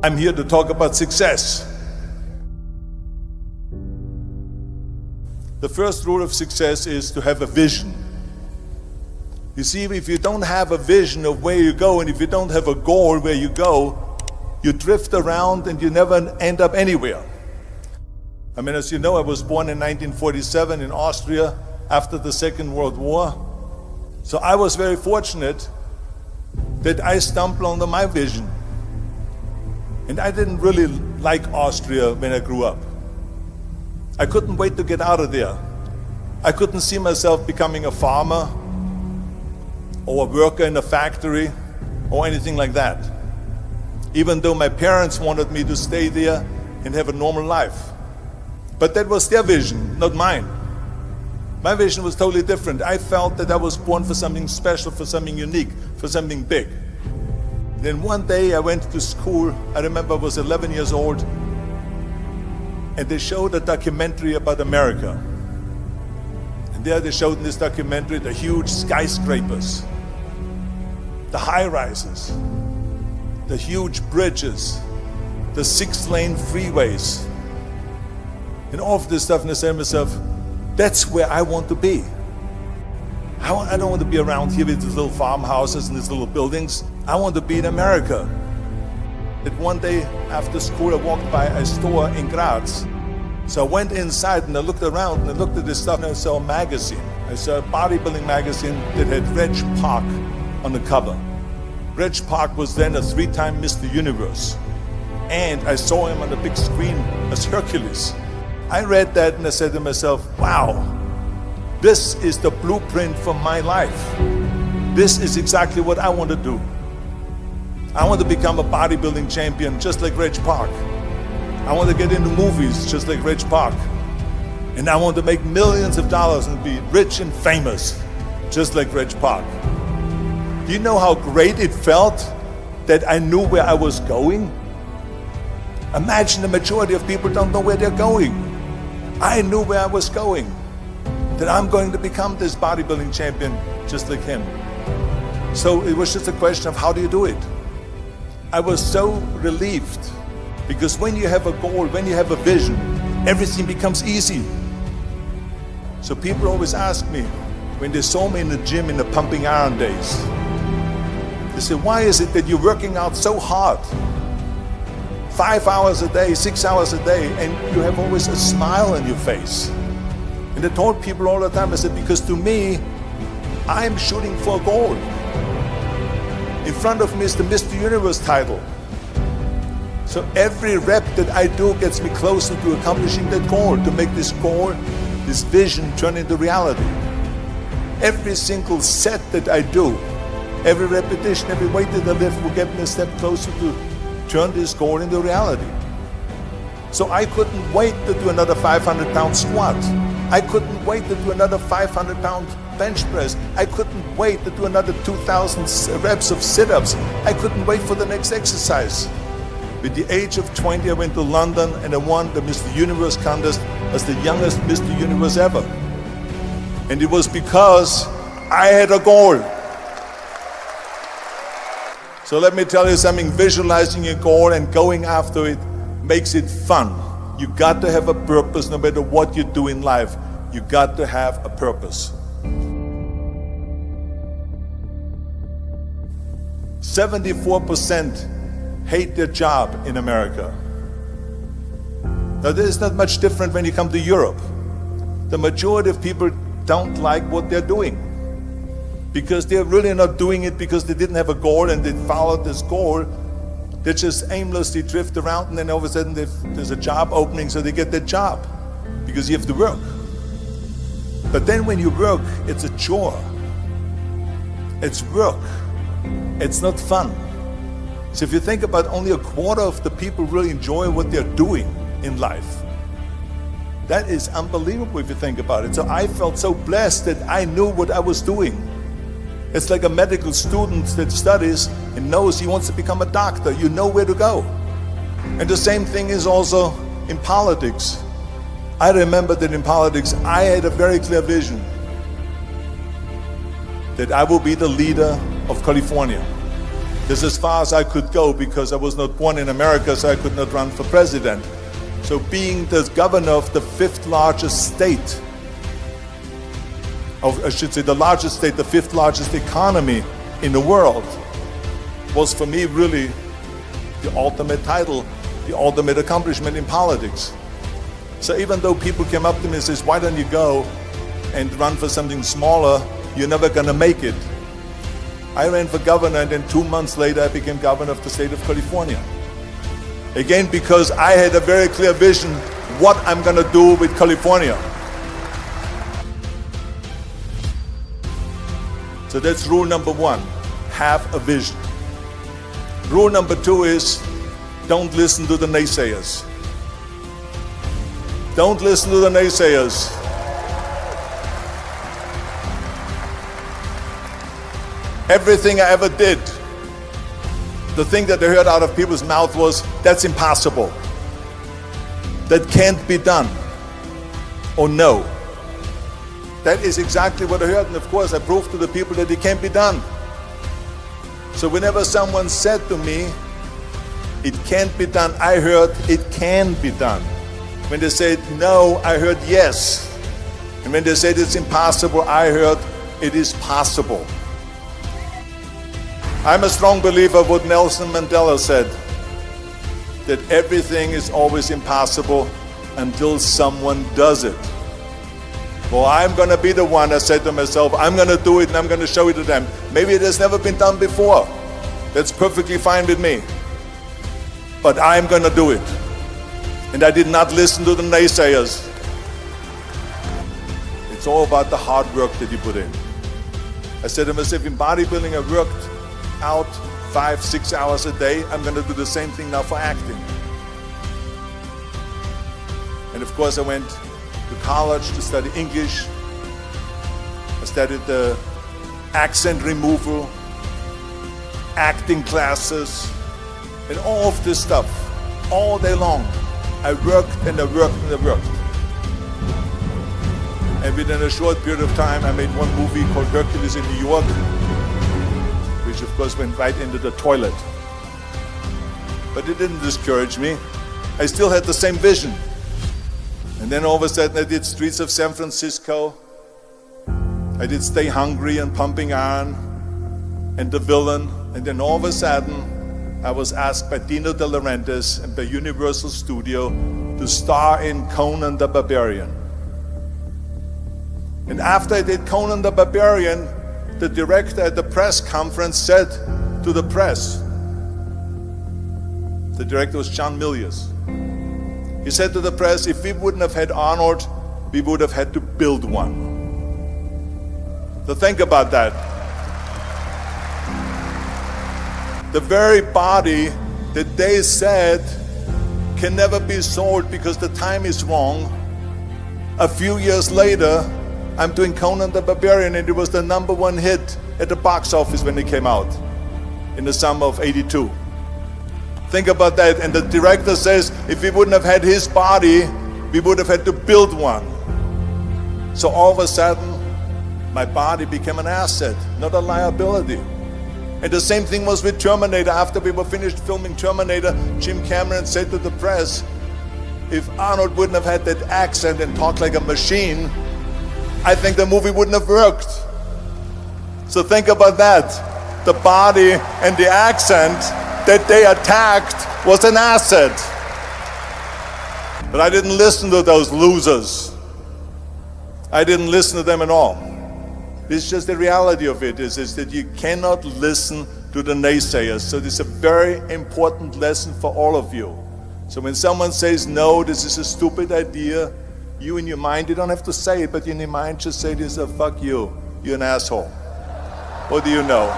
I'm here to talk about success. The first rule of success is to have a vision. You see, if you don't have a vision of where you go, and if you don't have a goal where you go, you drift around and you never end up anywhere. I mean, as you know, I was born in 1947 in Austria after the Second World War. So I was very fortunate that I stumbled onto my vision. And I didn't really like Austria when I grew up. I couldn't wait to get out of there. I couldn't see myself becoming a farmer or a worker in a factory or anything like that, even though my parents wanted me to stay there and have a normal life. But that was their vision, not mine. My vision was totally different. I felt that I was born for something special, for something unique, for something big. Then one day I went to school. I remember I was 11 years old, and they showed a documentary about America. And there they showed in this documentary the huge skyscrapers, the high-rises, the huge bridges, the 6-lane freeways, and all of this stuff. And I said to myself, that's where I want to be. I don't want to be around here with these little farmhouses and these little buildings. I want to be in America. And one day after school, I walked by a store in Graz. So I went inside and I looked around and I looked at this stuff, and I saw a magazine. I saw a bodybuilding magazine that had Reg Park on the cover. Reg Park was then a 3-time Mr. Universe. And I saw him on the big screen as Hercules. I read that and I said to myself, wow, this is the blueprint for my life. This is exactly what I want to do. I want to become a bodybuilding champion just like Reg Park. I want to get into movies just like Reg Park. And I want to make millions of dollars and be rich and famous just like Reg Park. Do you know how great it felt that I knew where I was going? Imagine the majority of people don't know where they're going. I knew where I was going, that I'm going to become this bodybuilding champion just like him. So it was just a question of how do you do it? I was so relieved, because when you have a goal, when you have a vision, everything becomes easy. So people always ask me, when they saw me in the gym in the pumping iron days, they say, why is it that you're working out so hard? 5 hours a day, 6 hours a day, and you have always a smile on your face. And I told people all the time, I said, because to me, I'm shooting for a goal. In front of me is the Mr. Universe title. So every rep that I do gets me closer to accomplishing that goal, to make this goal, this vision turn into reality. Every single set that I do, every repetition, every weight that I lift will get me a step closer to turn this goal into reality. So I couldn't wait to do another 500-pound squat. I couldn't wait to do another 500-pound bench press. I couldn't wait to do another 2,000 reps of sit-ups. I couldn't wait for the next exercise. With the age of 20, I went to London and I won the Mr. Universe contest as the youngest Mr. Universe ever. And it was because I had a goal. So let me tell you something, visualizing a goal and going after it makes it fun. You got to have a purpose no matter what you do in life. You got to have a purpose. 74% hate their job in America. Now this is not much different when you come to Europe. The majority of people don't like what they're doing, because they're really not doing it because they didn't have a goal and they followed this goal. They just aimlessly drift around, and then all of a sudden there's a job opening, so they get that job because you have to work. But then when you work, it's a chore. It's work. It's not fun. So if you think about, only a quarter of the people really enjoy what they're doing in life. That is unbelievable if you think about it. So I felt so blessed that I knew what I was doing. It's like a medical student that studies and knows he wants to become a doctor. You know where to go. And the same thing is also in politics. I remember that in politics, I had a very clear vision that I will be the leader of California. This is as far as I could go because I was not born in America, so I could not run for president. So being the governor of the fifth largest state, I should say the largest state, the fifth largest economy in the world, was for me really the ultimate title, the ultimate accomplishment in politics. So even though people came up to me and says, why don't you go and run for something smaller, you're never gonna make it. I ran for governor, and then 2 months later I became governor of the state of California. Again, because I had a very clear vision what I'm gonna do with California. So that's rule number one, have a vision. Rule number two is, don't listen to the naysayers. Don't listen to the naysayers. Everything I ever did, the thing that I heard out of people's mouth was, that's impossible. That can't be done. Or no. That is exactly what I heard, and of course I proved to the people that it can't be done. So whenever someone said to me, it can't be done, I heard, it can be done. When they said no, I heard yes. And when they said it's impossible, I heard, it is possible. I'm a strong believer of what Nelson Mandela said, that everything is always impossible until someone does it. Well, I'm gonna be the one, I said to myself, I'm gonna do it and I'm gonna show it to them. Maybe it has never been done before. That's perfectly fine with me. But I'm gonna do it. And I did not listen to the naysayers. It's all about the hard work that you put in. I said to myself, in bodybuilding I worked out 5-6 hours a day. I'm going to do the same thing now for acting. And of course I went to college to study English. I studied the accent removal, acting classes, and all of this stuff all day long. I worked and I worked and I worked. And within a short period of time I made one movie called Hercules in New York, which of course went right into the toilet. But it didn't discourage me. I still had the same vision. And then all of a sudden I did Streets of San Francisco. I did Stay Hungry and Pumping Iron and The Villain. And then all of a sudden I was asked by Dino De Laurentiis and by Universal Studio to star in Conan the Barbarian. And after I did Conan the Barbarian, the director at the press conference said to the press, the director was John Milius, he said to the press, if we wouldn't have had Arnold, we would have had to build one. So think about that. The very body that they said can never be sold because the time is wrong, a few years later, I'm doing Conan the Barbarian, and it was the #1 hit at the box office when it came out in the summer of '82. Think about that. And the director says, if we wouldn't have had his body, we would have had to build one. So all of a sudden, my body became an asset, not a liability. And the same thing was with Terminator. After we were finished filming Terminator, Jim Cameron said to the press, if Arnold wouldn't have had that accent and talked like a machine, I think the movie wouldn't have worked. So think about that. The body and the accent that they attacked was an asset. But I didn't listen to those losers. I didn't listen to them at all. It's just the reality of it is that you cannot listen to the naysayers. So this is a very important lesson for all of you. So when someone says, no, this is a stupid idea, you in your mind, you don't have to say it, but in your mind just say this, fuck you, you're an asshole. What do you know?